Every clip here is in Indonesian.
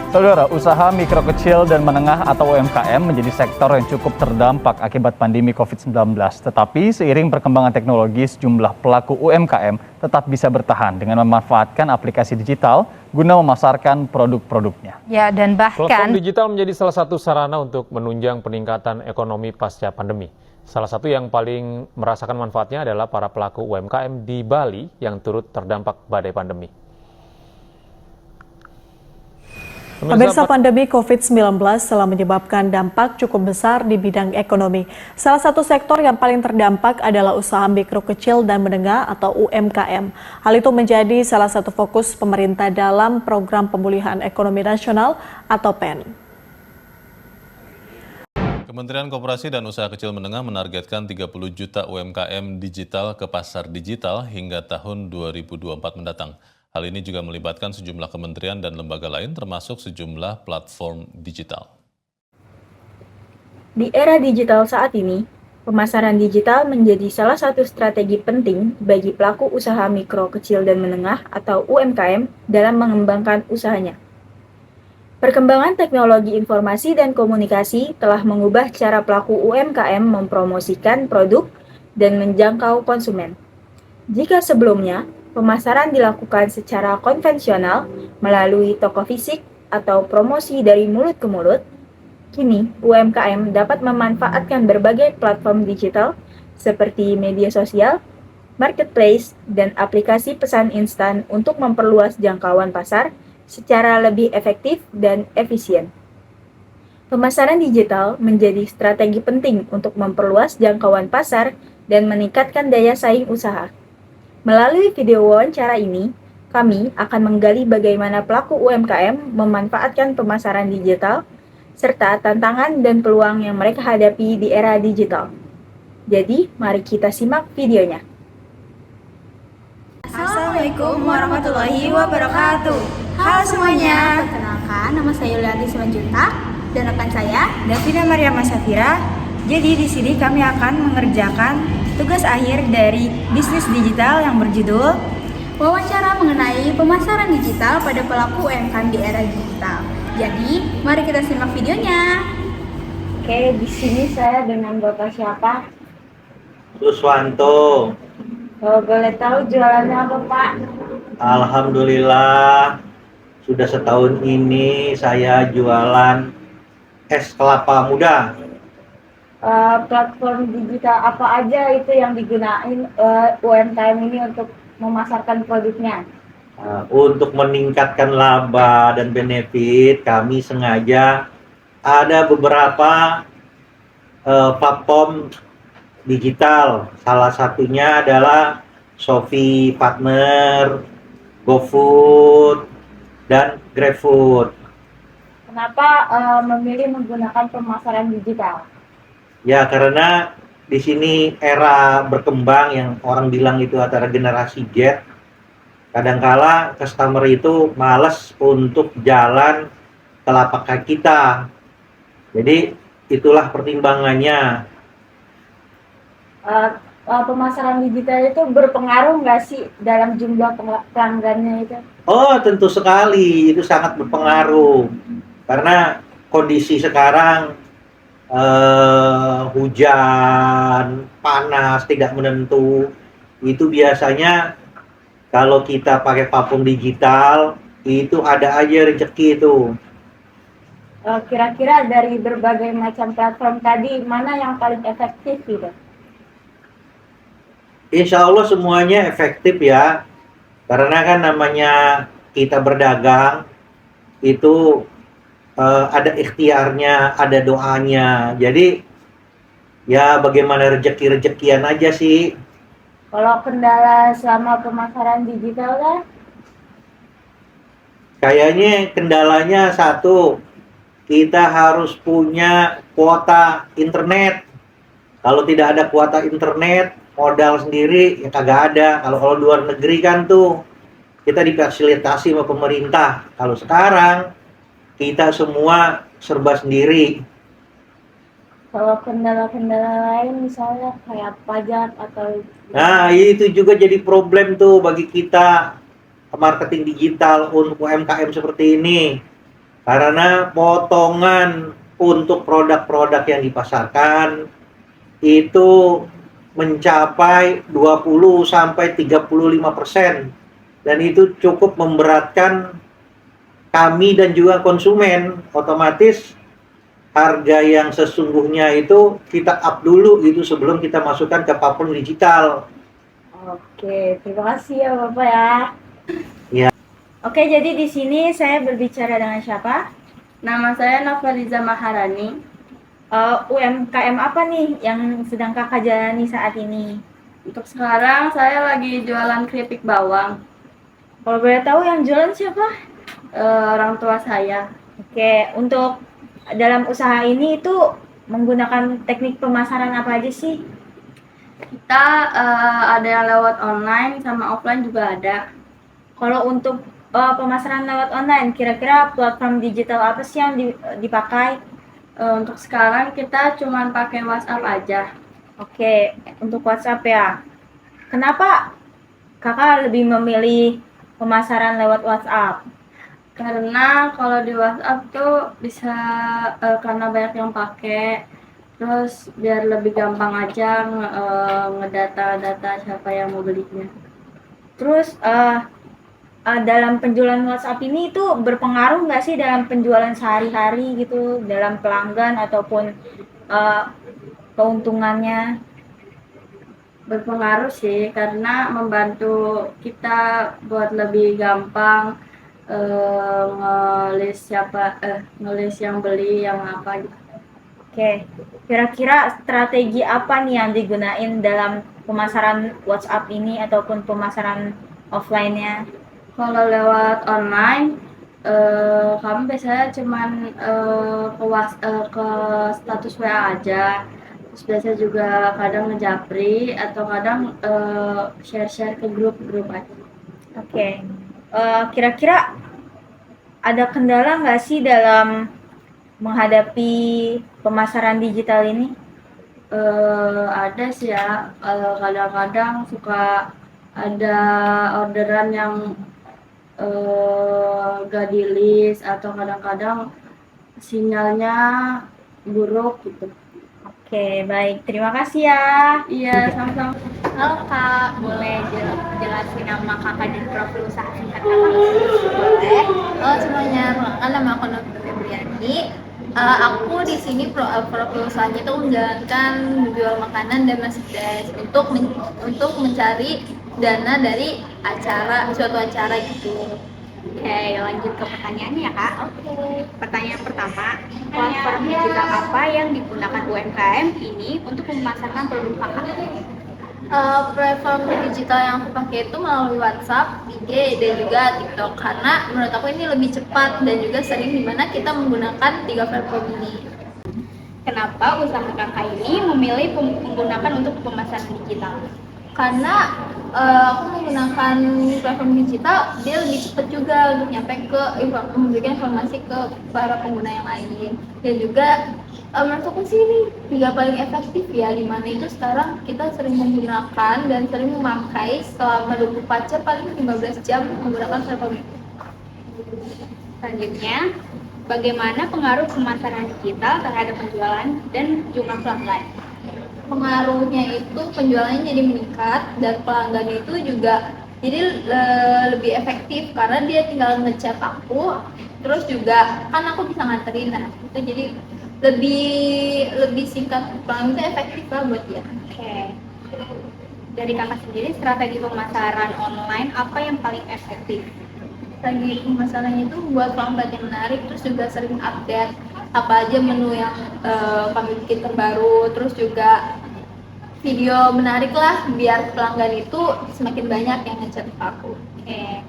Saudara, usaha mikro kecil dan menengah atau UMKM menjadi sektor yang cukup terdampak akibat pandemi COVID-19. Tetapi seiring perkembangan teknologi, sejumlah pelaku UMKM tetap bisa bertahan dengan memanfaatkan aplikasi digital guna memasarkan produk-produknya. Ya, dan Platform bahkan digital menjadi salah satu sarana untuk menunjang peningkatan ekonomi pasca pandemi. Salah satu yang paling merasakan manfaatnya adalah para pelaku UMKM di Bali yang turut terdampak badai pandemi. Pemirsa, pandemi COVID-19 telah menyebabkan dampak cukup besar di bidang ekonomi. Salah satu sektor yang paling terdampak adalah usaha mikro kecil dan menengah atau UMKM. Hal itu menjadi salah satu fokus pemerintah dalam Program Pemulihan Ekonomi Nasional atau PEN. Kementerian Koperasi dan Usaha Kecil Menengah menargetkan 30 juta UMKM digital ke pasar digital hingga tahun 2024 mendatang. Hal ini juga melibatkan sejumlah kementerian dan lembaga lain termasuk sejumlah platform digital. Di era digital saat ini, pemasaran digital menjadi salah satu strategi penting bagi pelaku usaha mikro, kecil, dan menengah atau UMKM dalam mengembangkan usahanya. Perkembangan teknologi informasi dan komunikasi telah mengubah cara pelaku UMKM mempromosikan produk dan menjangkau konsumen. Jika sebelumnya, pemasaran dilakukan secara konvensional melalui toko fisik atau promosi dari mulut ke mulut, kini UMKM dapat memanfaatkan berbagai platform digital seperti media sosial, marketplace, dan aplikasi pesan instan untuk memperluas jangkauan pasar secara lebih efektif dan efisien. Pemasaran digital menjadi strategi penting untuk memperluas jangkauan pasar dan meningkatkan daya saing usaha. Melalui video wawancara ini, kami akan menggali bagaimana pelaku UMKM memanfaatkan pemasaran digital, serta tantangan dan peluang yang mereka hadapi di era digital. Jadi, mari kita simak videonya. Assalamualaikum warahmatullahi wabarakatuh. Halo semuanya, perkenalkan nama saya Yuliati Simanjuntak dan rekan saya Davina Maria Masafira. Jadi di sini kami akan mengerjakan tugas akhir dari bisnis digital yang berjudul wawancara mengenai pemasaran digital pada pelaku UMKM di era digital. Jadi, mari kita simak videonya. Oke, di sini saya dengan Bapak siapa? Suswanto. Kalau boleh tahu jualannya apa, Pak? Alhamdulillah, sudah setahun ini saya jualan es kelapa muda. Platform digital apa aja itu yang digunain UMKM ini untuk memasarkan produknya? Untuk meningkatkan laba dan benefit, kami sengaja ada beberapa platform digital. Salah satunya adalah Shopee Partner, GoFood, dan GrabFood. Kenapa memilih menggunakan pemasaran digital? Ya, karena di sini era berkembang yang orang bilang itu antara generasi Z. Kadangkala customer itu malas untuk jalan ke lapak kaki kita. Jadi itulah pertimbangannya. Pemasaran digital itu berpengaruh nggak sih dalam jumlah pelanggannya itu? Oh, tentu sekali itu sangat berpengaruh. Karena kondisi sekarang hujan, panas, tidak menentu, itu biasanya kalau kita pakai platform digital itu ada aja rezeki itu. Kira-kira dari berbagai macam platform tadi mana yang paling efektif gitu? Insya Allah semuanya efektif ya, karena kan namanya kita berdagang itu ada ikhtiarnya, ada doanya. Jadi ya bagaimana rezeki-rezekian aja sih. Kalau kendala selama pemasaran digital kan? Kayaknya kendalanya satu, kita harus punya kuota internet. Kalau tidak ada kuota internet, modal sendiri ya kagak ada. Kalau luar negeri kan tuh kita difasilitasi sama pemerintah. Kalau sekarang kita semua serba sendiri. Kalau kendala-kendala lain misalnya kayak pajak atau... Nah, itu juga jadi problem tuh bagi kita marketing digital untuk UMKM seperti ini. Karena potongan untuk produk-produk yang dipasarkan itu mencapai 20-35%, dan itu cukup memberatkan kami dan juga konsumen. Otomatis harga yang sesungguhnya itu kita up dulu gitu sebelum kita masukkan ke platform digital. Oke, terima kasih ya Bapak ya. Ya. Oke, jadi di sini saya berbicara dengan siapa? Nama saya Nafariza Maharani. UMKM apa nih yang sedang kakak jalani saat ini? Untuk sekarang saya lagi jualan keripik bawang. Kalau boleh tahu yang jualan siapa? Orang tua saya. Oke, untuk dalam usaha ini itu menggunakan teknik pemasaran apa aja sih? Kita ada yang lewat online sama offline juga ada. Kalau untuk pemasaran lewat online, kira-kira platform digital apa sih yang dipakai? Untuk sekarang kita cuma pakai WhatsApp aja. Oke, untuk WhatsApp ya. Kenapa kakak lebih memilih pemasaran lewat WhatsApp? Karena kalau di WhatsApp tuh bisa karena banyak yang pakai, terus biar lebih gampang aja ngedata-data siapa yang mau belinya. Terus dalam penjualan WhatsApp ini itu berpengaruh nggak sih dalam penjualan sehari-hari gitu, dalam pelanggan ataupun keuntungannya? Berpengaruh sih, karena membantu kita buat lebih gampang ngelis yang beli yang apa gitu. Oke, kira-kira strategi apa nih yang digunain dalam pemasaran WhatsApp ini ataupun pemasaran offline-nya? Kalau lewat online, kami biasanya cuman ke status WA aja. Terus biasanya juga kadang ngejapri atau kadang share-share ke grup-grup aja. Oke, kira-kira ada kendala nggak sih dalam menghadapi pemasaran digital ini? Ada sih ya, kadang-kadang suka ada orderan yang gak di list atau kadang-kadang sinyalnya buruk gitu. Oke, baik. Terima kasih ya. Iya, sama-sama. Halo Kak, boleh jelasin nama kakak dan profil usaha singkat kakak? Boleh. Halo semuanya, perkenalkan nama aku Novita Febriani. Aku di sini profil usahanya itu menjalankan menjual makanan dan merchandise untuk mencari dana dari suatu acara gitu. Oke, lanjut ke pertanyaannya ya Kak. Oke. Pertanyaan pertama, platform digital apa yang digunakan UMKM ini untuk memasarkan produk kakak? Platform digital yang aku pakai itu melalui WhatsApp, IG, dan juga TikTok, karena menurut aku ini lebih cepat dan juga sering dimana kita menggunakan 3 platform ini. Kenapa usaha kakak ini memilih menggunakan untuk pemasaran digital? Karena aku menggunakan platform digital, dia lebih cepat juga untuk nyampe ke memberikan informasi ke para pengguna yang lain. Dan juga menurut aku sih ini juga paling efektif ya, dimana itu sekarang kita sering menggunakan dan sering memakai selama 24 jam, paling 15 jam menggunakan platform itu. Selanjutnya, bagaimana pengaruh pemasaran digital terhadap penjualan dan jumlah pelanggan? Pengaruhnya itu penjualannya jadi meningkat dan pelanggan itu juga jadi lebih efektif karena dia tinggal ngechat aku, terus juga kan aku bisa nganterin, nah itu jadi lebih singkat, pelanggan itu efektif lah buat dia. Oke. Dari kakak sendiri, strategi pemasaran online apa yang paling efektif? Strategi pemasarannya itu buat pelanggan yang menarik, terus juga sering update apa aja menu yang kami bikin terbaru, terus juga video menarik lah biar pelanggan itu semakin banyak yang ngechat aku. Oke.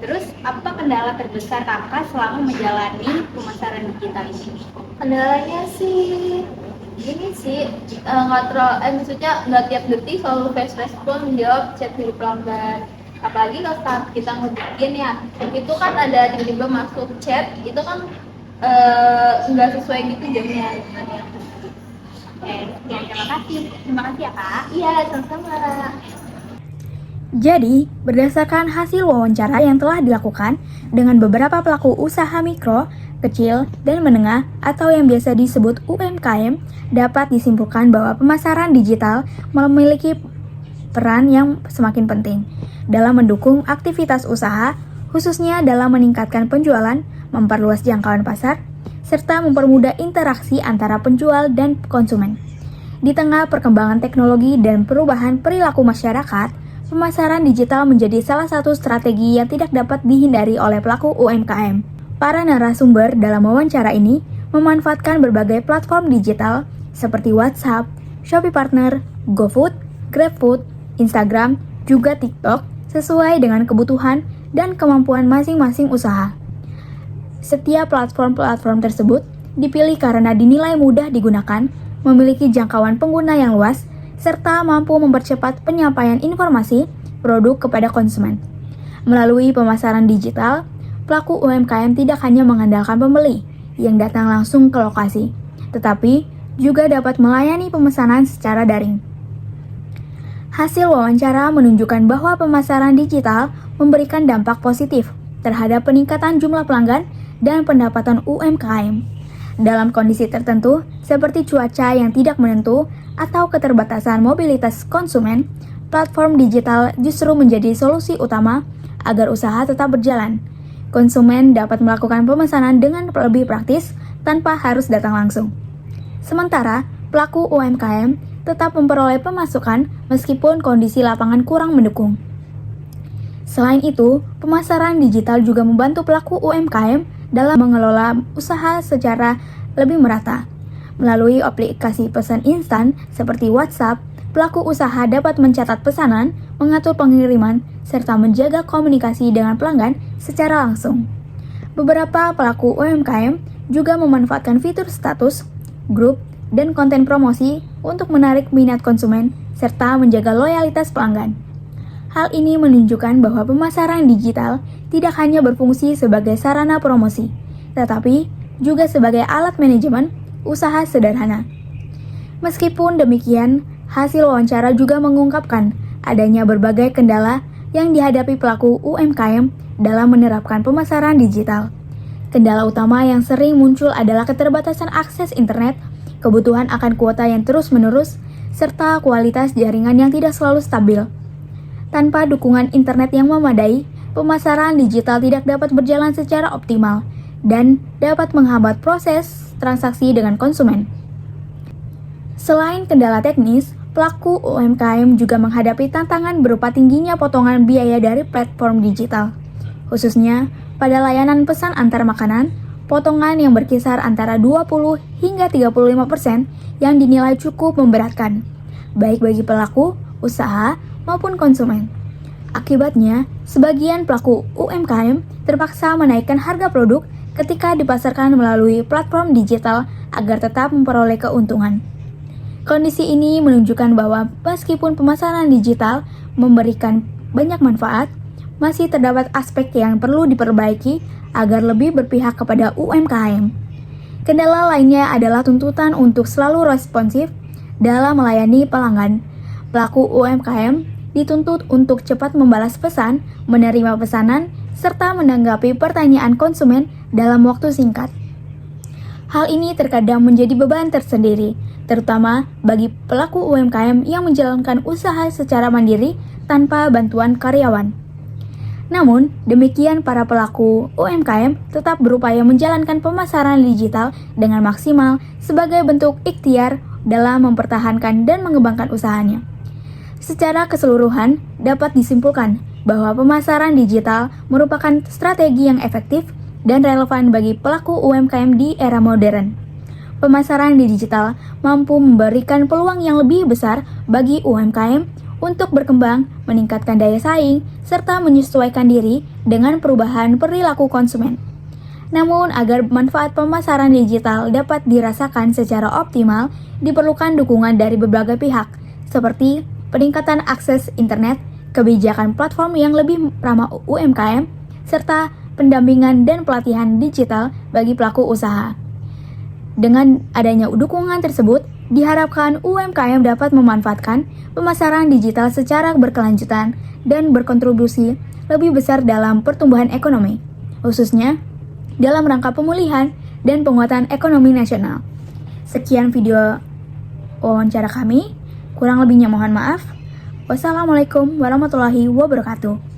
Terus apa kendala terbesar kakak selama menjalani pemasaran digital ini? Kendalanya sih gini sih, maksudnya nggak tiap detik selalu fast respon menjawab chat dari pelanggan. Apalagi kalau saat kita ngebikin ya, itu kan ada tiba-tiba masuk chat, itu kan nggak sesuai gitu jamnya. Terima kasih ya Kak. Iya, sama-sama. Jadi, berdasarkan hasil wawancara yang telah dilakukan dengan beberapa pelaku usaha mikro, kecil, dan menengah atau yang biasa disebut UMKM, dapat disimpulkan bahwa pemasaran digital memiliki peran yang semakin penting dalam mendukung aktivitas usaha, khususnya dalam meningkatkan penjualan, memperluas jangkauan pasar, serta mempermudah interaksi antara penjual dan konsumen. Di tengah perkembangan teknologi dan perubahan perilaku masyarakat, pemasaran digital menjadi salah satu strategi yang tidak dapat dihindari oleh pelaku UMKM. Para narasumber dalam wawancara ini memanfaatkan berbagai platform digital seperti WhatsApp, Shopee Partner, GoFood, GrabFood, Instagram, juga TikTok sesuai dengan kebutuhan dan kemampuan masing-masing usaha. Setiap platform-platform tersebut dipilih karena dinilai mudah digunakan, memiliki jangkauan pengguna yang luas, serta mampu mempercepat penyampaian informasi produk kepada konsumen. Melalui pemasaran digital, pelaku UMKM tidak hanya mengandalkan pembeli yang datang langsung ke lokasi, tetapi juga dapat melayani pemesanan secara daring. Hasil wawancara menunjukkan bahwa pemasaran digital memberikan dampak positif terhadap peningkatan jumlah pelanggan dan pendapatan UMKM. Dalam kondisi tertentu, seperti cuaca yang tidak menentu atau keterbatasan mobilitas konsumen, platform digital justru menjadi solusi utama agar usaha tetap berjalan. Konsumen dapat melakukan pemesanan dengan lebih praktis tanpa harus datang langsung. Sementara, pelaku UMKM tetap memperoleh pemasukan meskipun kondisi lapangan kurang mendukung. Selain itu, pemasaran digital juga membantu pelaku UMKM dalam mengelola usaha secara lebih merata. Melalui aplikasi pesan instan seperti WhatsApp, pelaku usaha dapat mencatat pesanan, mengatur pengiriman, serta menjaga komunikasi dengan pelanggan secara langsung. Beberapa pelaku UMKM juga memanfaatkan fitur status, grup, dan konten promosi untuk menarik minat konsumen serta menjaga loyalitas pelanggan. Hal ini menunjukkan bahwa pemasaran digital tidak hanya berfungsi sebagai sarana promosi, tetapi juga sebagai alat manajemen usaha sederhana. Meskipun demikian, hasil wawancara juga mengungkapkan adanya berbagai kendala yang dihadapi pelaku UMKM dalam menerapkan pemasaran digital. Kendala utama yang sering muncul adalah keterbatasan akses internet, kebutuhan akan kuota yang terus-menerus, serta kualitas jaringan yang tidak selalu stabil. Tanpa dukungan internet yang memadai, pemasaran digital tidak dapat berjalan secara optimal dan dapat menghambat proses transaksi dengan konsumen. Selain kendala teknis, pelaku UMKM juga menghadapi tantangan berupa tingginya potongan biaya dari platform digital. Khususnya pada layanan pesan antar makanan, potongan yang berkisar antara 20 hingga 35% yang dinilai cukup memberatkan, baik bagi pelaku usaha maupun konsumen. Akibatnya, sebagian pelaku UMKM terpaksa menaikkan harga produk ketika dipasarkan melalui platform digital agar tetap memperoleh keuntungan. Kondisi ini menunjukkan bahwa meskipun pemasaran digital memberikan banyak manfaat, masih terdapat aspek yang perlu diperbaiki agar lebih berpihak kepada UMKM. Kendala lainnya adalah tuntutan untuk selalu responsif dalam melayani pelanggan. Pelaku UMKM dituntut untuk cepat membalas pesan, menerima pesanan, serta menanggapi pertanyaan konsumen dalam waktu singkat. Hal ini terkadang menjadi beban tersendiri, terutama bagi pelaku UMKM yang menjalankan usaha secara mandiri tanpa bantuan karyawan. Namun, demikian para pelaku UMKM tetap berupaya menjalankan pemasaran digital dengan maksimal sebagai bentuk ikhtiar dalam mempertahankan dan mengembangkan usahanya. Secara keseluruhan, dapat disimpulkan bahwa pemasaran digital merupakan strategi yang efektif dan relevan bagi pelaku UMKM di era modern. Pemasaran digital mampu memberikan peluang yang lebih besar bagi UMKM untuk berkembang, meningkatkan daya saing, serta menyesuaikan diri dengan perubahan perilaku konsumen. Namun, agar manfaat pemasaran digital dapat dirasakan secara optimal, diperlukan dukungan dari berbagai pihak, seperti peningkatan akses internet, kebijakan platform yang lebih ramah UMKM, serta pendampingan dan pelatihan digital bagi pelaku usaha. Dengan adanya dukungan tersebut, Diharapkan UMKM dapat memanfaatkan pemasaran digital secara berkelanjutan dan berkontribusi lebih besar dalam pertumbuhan ekonomi, khususnya dalam rangka pemulihan dan penguatan ekonomi nasional. Sekian video wawancara kami, kurang lebihnya mohon maaf. Wassalamualaikum warahmatullahi wabarakatuh.